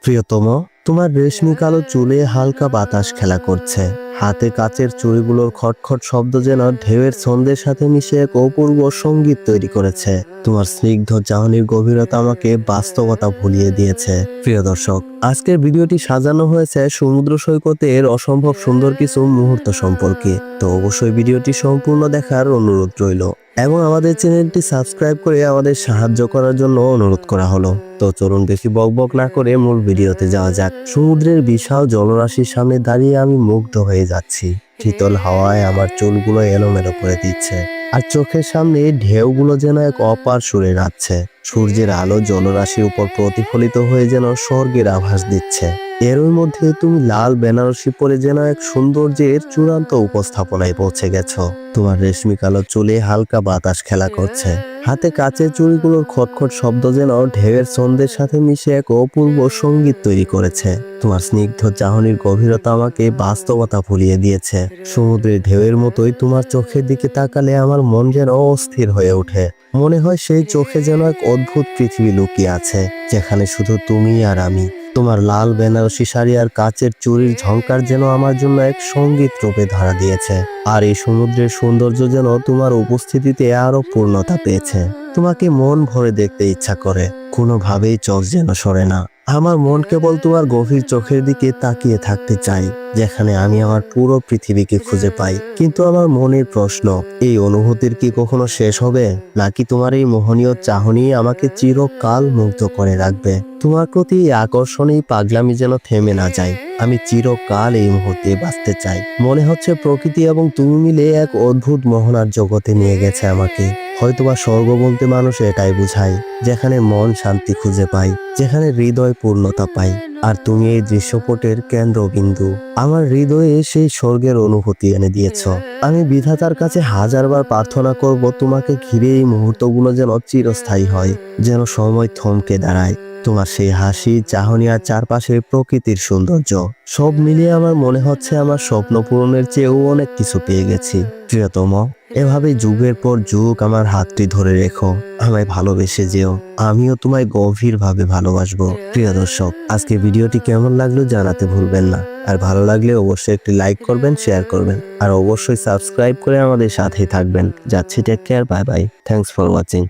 প্রিয়তম, তোমার রেশমি কালো চুলে হালকা বাতাস খেলা করছে। হাতে কাচের চুড়িগুলোর খটখট শব্দ যেন ঢেউয়ের ছন্দের সাথে মিশে এক অপূর্ব সঙ্গীত তৈরি করেছে। তোমার স্নিগ্ধ চাহনির গভীরতা আমাকে বাস্তবতা ভুলিয়ে দিয়েছে। প্রিয় দর্শক, আজকের ভিডিওটি সাজানো হয়েছে সমুদ্র সৈকতের অসম্ভব সুন্দর কিছু মুহূর্ত সম্পর্কে। তো অবশ্যই ভিডিওটি সম্পূর্ণ দেখার অনুরোধ রইল এবং আমাদের চ্যানেলটি সাবস্ক্রাইব করে আমাদের সাহায্য করার জন্য অনুরোধ করা হলো। তো চলুন বেশি বকবক না করে মূল ভিডিওতে যাওয়া যাক। সমুদ্রের বিশাল জলরাশির সামনে দাঁড়িয়ে আমি মুগ্ধ হয়ে যাচ্ছি। শীতল হাওয়ায় আমার চুলগুলো এলোমেলো করে দিচ্ছে, আর চোখের সামনে ঢেউগুলো যেন এক অপার সুরে নাচছে। সূর্যের আলো জলরাশির উপর প্রতিফলিত হয়ে যেন স্বর্গের আভাস দিচ্ছে। এরই মধ্যে তুমি লাল বেনারসি পরে যেন এক সৌন্দর্যের চূড়ান্ত উপস্থাপনায় পৌঁছে গেছো। তোমার রেশমি কালো চুলে হালকা বাতাস খেলা করছে। হাতে কাচের চুড়িগুলোর খটখট শব্দ যেন ঢেউয়ের ছন্দের সাথে মিশে এক অপূর্ব সঙ্গীত তৈরি করেছে। তোমার স্নিগ্ধ চাহনির গভীরতা আমাকে বাস্তবতা ভুলিয়ে দিয়েছে। সমুদ্রের ঢেউয়ের মতোই তোমার চোখের দিকে তাকালে আমার মন যেন অস্থির হয়ে ওঠে। মনে হয় সেই চোখে যেন এক অদ্ভুত পৃথিবী লুকিয়ে আছে, যেখানে শুধু তুমি আর আমি। তোমার লাল বেনারসি শাড়ি আর কাচের চুড়ির ঝংকার যেন আমার জন্য এক সঙ্গীত রূপে ধরা দিয়েছে। আর এই সমুদ্রের সৌন্দর্য যেন তোমার উপস্থিতিতে আরো পূর্ণতা পেয়েছে। তোমাকে মন ভরে দেখতে ইচ্ছা করে, কোনোভাবেই চোখ যেন সরে না। আমার মন কেবল তোমার গভীর চোখের দিকে তাকিয়ে থাকতে চাই, যেখানে আমি আমার পুরো পৃথিবীকে খুঁজে পাই। কিন্তু আমার মনের প্রশ্ন, এই অনুভূতির কি কখনো শেষ হবে, নাকি তোমার এই মোহনীয় চাহনি আমাকে চিরকাল মুগ্ধ করে রাখবে? তোমার প্রতি এই আকর্ষণী পাগলামি যেন থেমে না যায়। আমি চিরকাল এই মুহূর্তে বাঁচতে চাই। মনে হচ্ছে প্রকৃতি এবং তুমি মিলে এক অদ্ভুত মোহনার জগতে নিয়ে গেছে আমাকে। হয়তোবা স্বর্গ বলতে মানুষ এটাই বুঝায়, যেখানে মন শান্তি খুঁজে পায়, যেখানে হৃদয় পূর্ণতা পায়। আর তুমি এই দৃশ্যপটের কেন্দ্রবিন্দু। আমার হৃদয়ে সেই স্বর্গের অনুভূতি এনে দিয়েছ। আমি বিধাতার কাছে হাজারবার প্রার্থনা করব, তোমাকে ঘিরে এই মুহূর্তগুলো যেন চিরস্থায়ী হয়, যেন সময় থমকে দাঁড়ায়। তোমার সেই হাসি, চাহনি আর চারপাশে প্রকৃতির সৌন্দর্য সব মিলিয়ে আমার মনে হচ্ছে আমার স্বপ্ন পূরণের চেয়েও অনেক কিছু পেয়ে গেছি। প্রিয়তম, এভাবে যুগের পর যুগ আমার হাতটি ধরে রেখো, আমায় ভালোবেসে যেও। আমিও তোমায় গভীরভাবে ভালোবাসবো। প্রিয় দর্শক, আজকে ভিডিওটি কেমন লাগলো জানাতে ভুলবেন না। আর ভালো লাগলে অবশ্যই একটি লাইক করবেন, শেয়ার করবেন, আর অবশ্যই সাবস্ক্রাইব করে আমাদের সাথেই থাকবেন। যাচ্ছি, take care, bye bye, thanks for watching.